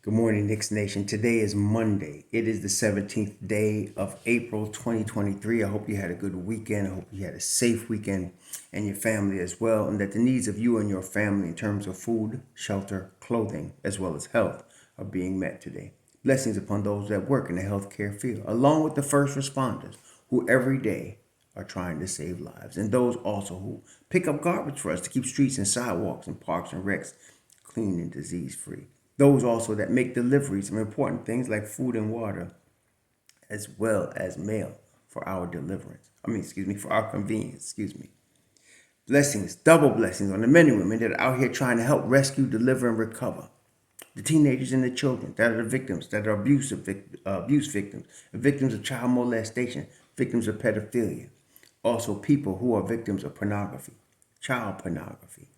Good morning, Knicks Nation. Today is Monday. It is the 17th day of April 2023. I hope you had a good weekend. I hope you had a safe weekend and your family as well, and that the needs of you and your family in terms of food, shelter, clothing, as well as health are being met today. Blessings upon those that work in the healthcare field, along with the first responders who every day are trying to save lives, and those also who pick up garbage for us to keep streets and sidewalks and parks and recs clean and disease free. Those also that make deliveries of important things like food and water, as well as mail for our deliverance. For our convenience. Blessings, double blessings on the men and women that are out here trying to help rescue, deliver, and recover the teenagers and the children that are the victims, that are abuse victims, victims of child molestation, victims of pedophilia. Also, people who are victims of pornography, child pornography,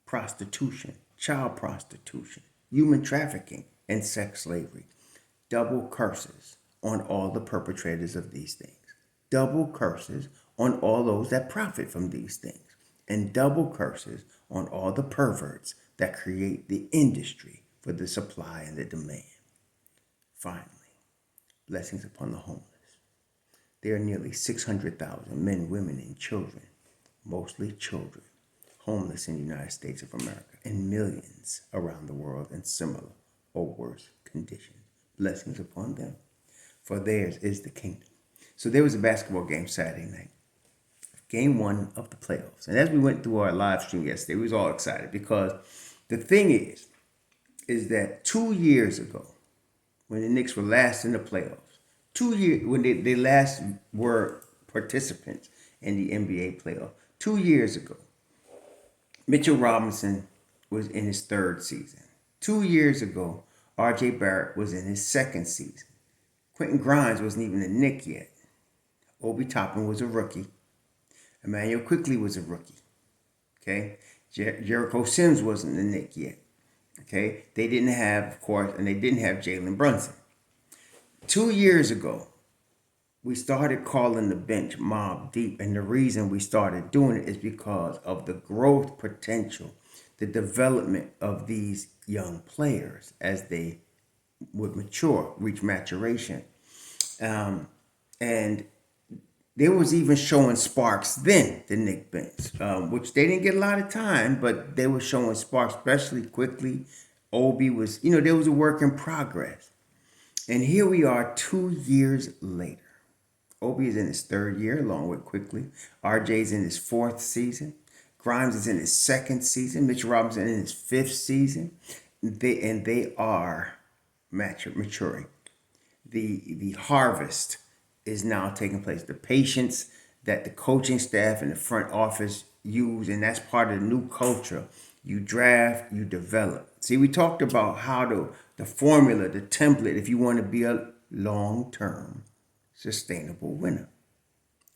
prostitution, child prostitution, human trafficking, and sex slavery. Double curses on all the perpetrators of these things. Double curses on all those that profit from these things. And double curses on all the perverts that create the industry for the supply and the demand. Finally, blessings upon the homeless. There are nearly 600,000 men, women, and children, mostly children, homeless in the United States of America, and millions around the world in similar or worse conditions. Blessings upon them, for theirs is the kingdom. So there was a basketball game Saturday night, game one of the playoffs. And as we went through our live stream yesterday, we was all excited because the thing is that 2 years ago, when the Knicks were last in the playoffs, 2 years when they last were participants in the NBA playoff, 2 years ago, Mitchell Robinson was in his third season. 2 years ago, R.J. Barrett was in his second season. Quentin Grimes wasn't even a Knick yet. Obi Toppin was a rookie. Emmanuel Quickley was a rookie. Okay, Jericho Sims wasn't a Knick yet. Okay, they didn't have, of course, and they didn't have Jalen Brunson. 2 years ago, we started calling the bench Mobb Deep, and the reason we started doing it is because of the growth potential, the development of these young players as they would mature, reach maturation. And they was even showing sparks then, the Knick bench, which they didn't get a lot of time, but they were showing sparks, especially quickly. Obi was, there was a work in progress. And here we are 2 years later. Obi is in his third year, along with Quickly. RJ's in his fourth season. Grimes is in his second season. Mitch Robinson in his fifth season. They are maturing. The harvest is now taking place. The patience that the coaching staff and the front office use, and that's part of the new culture. You draft, you develop. See, we talked about how the formula, the template, if you want to be a long-term sustainable winner.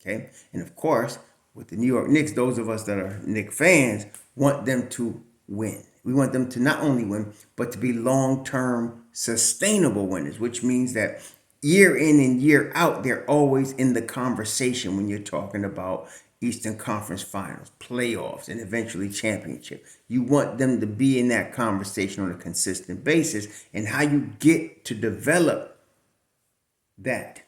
Okay? And of course, with the New York Knicks, those of us that are Knicks fans want them to win. We want them to not only win, but to be long-term sustainable winners, which means that year in and year out, they're always in the conversation when you're talking about Eastern Conference Finals, playoffs, and eventually championship. You want them to be in that conversation on a consistent basis. And how you get to develop that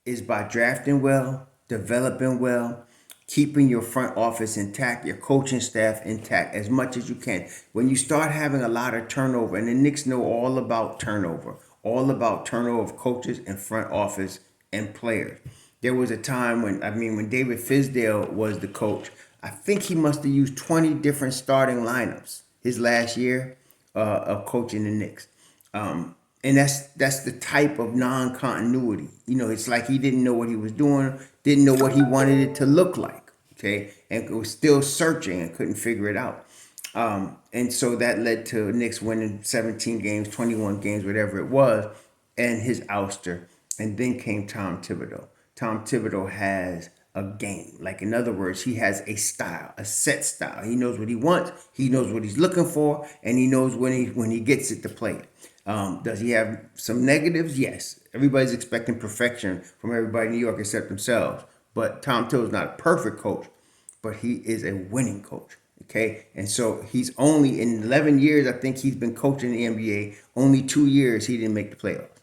is by drafting well, developing well, keeping your front office intact, your coaching staff intact as much as you can. When you start having a lot of turnover, and the Knicks know all about turnover of coaches and front office and players. There was a time when David Fizdale was the coach, I think he must have used 20 different starting lineups his last year of coaching the Knicks. And that's the type of non-continuity. It's like he didn't know what he was doing, didn't know what he wanted it to look like, okay? And was still searching and couldn't figure it out. And so that led to Knicks winning 17 games, 21 games, whatever it was, and his ouster. And then came Tom Thibodeau. Tom Thibodeau has a game. Like, in other words, he has a style, a set style. He knows what he wants, he knows what he's looking for, and he knows when he gets it to play. Does he have some negatives? Yes. Everybody's expecting perfection from everybody in New York except themselves. But Tom Thibodeau's not a perfect coach, but he is a winning coach. Okay, and so he's only in 11 years. I think he's been coaching the NBA. Only 2 years he didn't make the playoffs.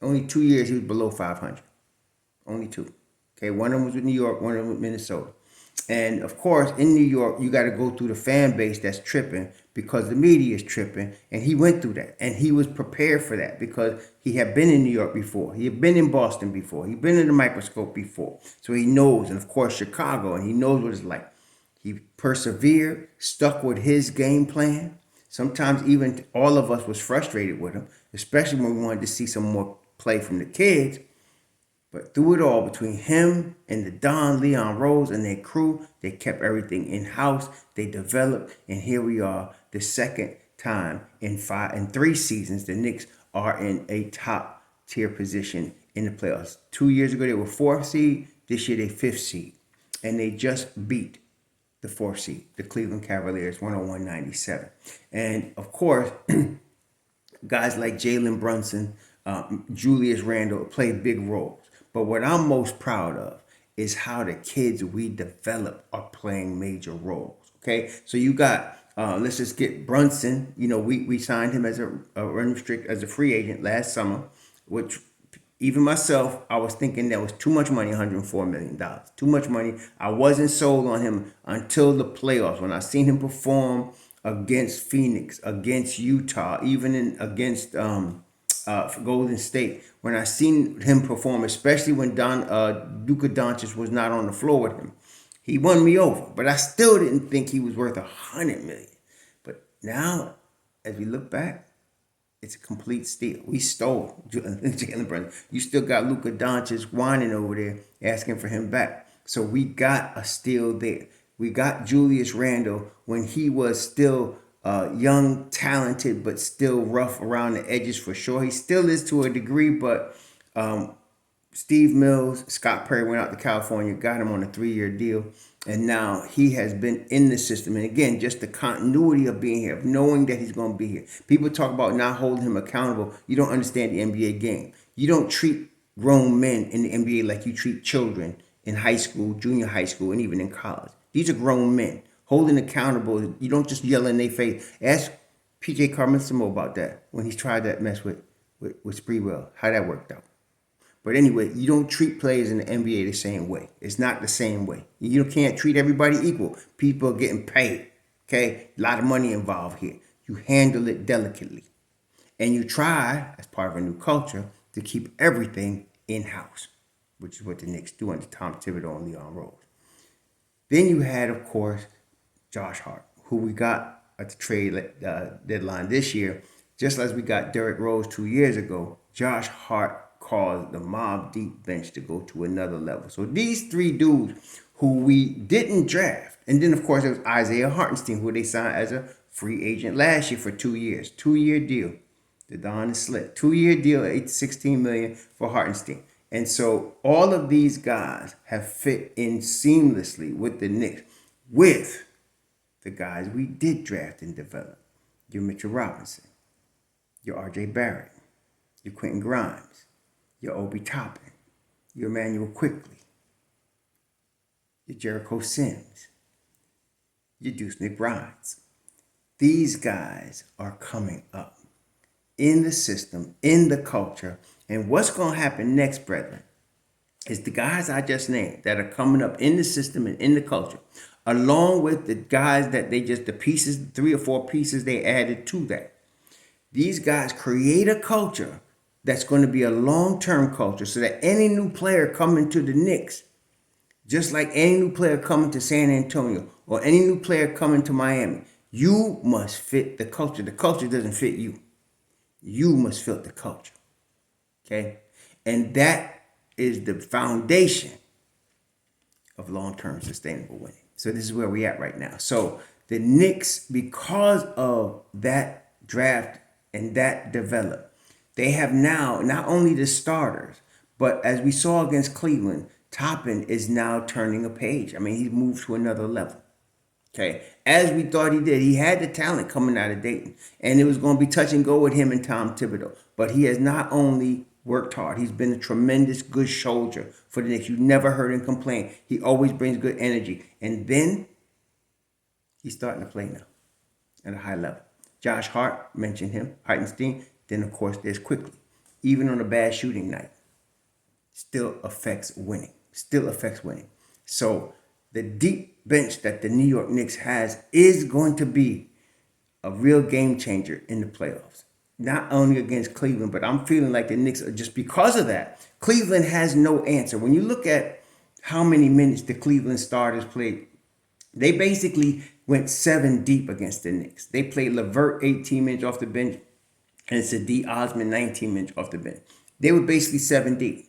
Only 2 years he was below 500. Only two. Okay, one of them was with New York, one of them with Minnesota. And of course, in New York, you got to go through the fan base that's tripping because the media is tripping. And he went through that. And he was prepared for that because he had been in New York before. He had been in Boston before. He'd been in the microscope before. So he knows. And of course, Chicago, and he knows what it's like. He persevered, stuck with his game plan. Sometimes even all of us was frustrated with him, especially when we wanted to see some more play from the kids. But through it all, between him and the Don Leon Rose and their crew, they kept everything in-house. They developed, and here we are, the second time in 3 seasons, the Knicks are in a top tier position in the playoffs. 2 years ago, they were 4th seed. This year, they 5th seed. And they just beat the 4th seed, the Cleveland Cavaliers, 101-97. And of course, guys like Jalen Brunson, Julius Randle play big roles. But what I'm most proud of is how the kids we develop are playing major roles. Okay, so you got let's just get Brunson. You know, we signed him as a as a free agent last summer, which even myself, I was thinking that was too much money, $104 million. Too much money. I wasn't sold on him until the playoffs when I seen him perform against Phoenix, against Utah, even against Golden State. When I seen him perform, especially when Luka Doncic was not on the floor with him, he won me over. But I still didn't think he was worth $100 million. But now, as we look back, it's a complete steal. We stole Jalen Brunson. You still got Luka Doncic whining over there, asking for him back. So we got a steal there. We got Julius Randle when he was still young, talented, but still rough around the edges for sure. He still is to a degree, but Steve Mills, Scott Perry went out to California, got him on a 3-year deal, and now he has been in the system. And again, just the continuity of being here, of knowing that he's going to be here. People talk about not holding him accountable. You don't understand the NBA game. You don't treat grown men in the NBA like you treat children in high school, junior high school, and even in college. These are grown men. Holding accountable, you don't just yell in their face. Ask PJ Carmesimo about that when he tried that mess with Spreewell, how that worked out. But anyway, you don't treat players in the NBA the same way. It's not the same way. You can't treat everybody equal. People are getting paid, okay? A lot of money involved here. You handle it delicately. And you try, as part of a new culture, to keep everything in-house, which is what the Knicks do under Tom Thibodeau and Leon Rose. Then you had, of course, Josh Hart, who we got at the trade deadline this year. Just as we got Derrick Rose 2 years ago, Josh Hart caused the Mobb deep bench to go to another level. So these 3 dudes who we didn't draft, and then of course there was Isaiah Hartenstein, who they signed as a free agent last year for 2 years, 2-year deal. The Don is slick, 2-year deal, $16 million for Hartenstein. And so all of these guys have fit in seamlessly with the Knicks, with the guys we did draft and develop. Your Mitchell Robinson, your R.J. Barrett, your Quentin Grimes, your Obi Toppin, your Emmanuel Quickly, your Jericho Sims, your Deuce McBrides. These guys are coming up in the system, in the culture. And what's going to happen next, brethren, is the guys I just named that are coming up in the system and in the culture, along with the guys that the pieces, 3 or 4 pieces they added to that. These guys create a culture that's going to be a long-term culture so that any new player coming to the Knicks, just like any new player coming to San Antonio or any new player coming to Miami, you must fit the culture. The culture doesn't fit you. You must fit the culture. Okay? And that is the foundation of long-term sustainable winning. So this is where we're at right now. So the Knicks, because of that draft and that develop, they have now not only the starters, but as we saw against Cleveland, Toppin is now turning a page. I mean, he's moved to another level. Okay, as we thought he did. He had the talent coming out of Dayton, and it was going to be touch and go with him and Tom Thibodeau. But he has not only worked hard, he's been a tremendous good soldier for the Knicks. You never heard him complain. He always brings good energy. And then He's starting to play now at a high level. Josh Hart, mentioned him, Hartenstein. Then, of course, there's Quickly. Even on a bad shooting night, still affects winning. Still affects winning. So the deep bench that the New York Knicks has is going to be a real game changer in the playoffs. Not only against Cleveland, but I'm feeling like the Knicks are just because of that. Cleveland has no answer. When you look at how many minutes the Cleveland starters played, they basically went 7 deep against the Knicks. They played LeVert 18 minutes off the bench and Sadiq Osman 19 minutes off the bench. They were basically 7 deep.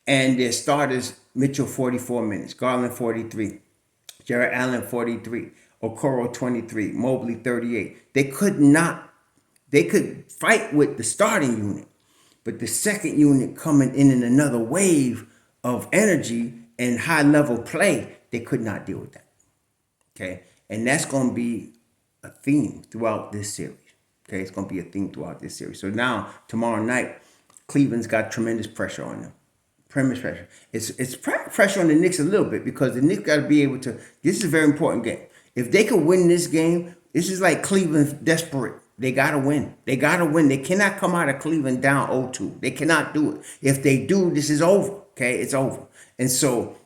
And their starters, Mitchell 44 minutes, Garland 43, Jarrett Allen 43, Okoro 23, Mobley 38. They could fight with the starting unit, but the second unit coming in another wave of energy and high level play, they could not deal with that. Okay. And that's going to be a theme throughout this series. Okay. It's going to be a theme throughout this series. So now, tomorrow night, Cleveland's got tremendous pressure on them. Tremendous pressure. It's pressure on the Knicks a little bit because the Knicks got to be able to. This is a very important game. If they could win this game, this is like Cleveland desperate. They got to win. They got to win. They cannot come out of Cleveland down 0-2. They cannot do it. If they do, this is over. Okay, it's over. And so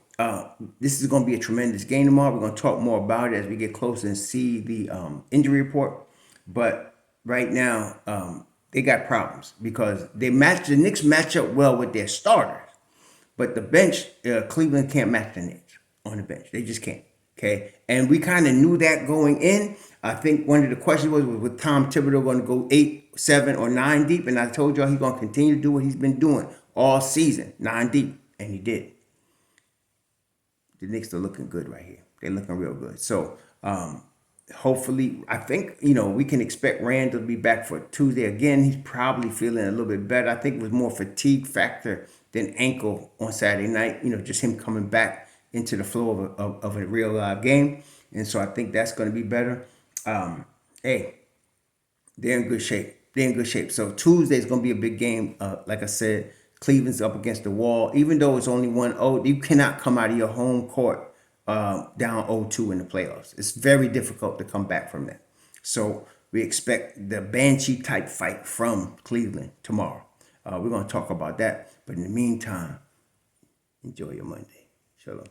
this is going to be a tremendous game tomorrow. We're going to talk more about it as we get closer and see the injury report. But right now, they got problems because the Knicks match up well with their starters. But the bench, Cleveland can't match the Knicks on the bench. They just can't. Okay. And we kind of knew that going in. I think one of the questions was with Tom Thibodeau going to go 8, 7, or 9 deep. And I told y'all he's going to continue to do what he's been doing all season, 9 deep. And he did. The Knicks are looking good right here. They're looking real good. So hopefully, I think, we can expect Randall to be back for Tuesday again. He's probably feeling a little bit better. I think it was more fatigue factor than ankle on Saturday night. Just him coming back into the flow of a real live game. And so I think that's going to be better. Hey, they're in good shape. They're in good shape. So Tuesday is going to be a big game. Like I said, Cleveland's up against the wall. Even though it's only 1-0, you cannot come out of your home court down 0-2 in the playoffs. It's very difficult to come back from that. So we expect the Banshee type fight from Cleveland tomorrow. We're going to talk about that. But in the meantime, enjoy your Monday. Shalom.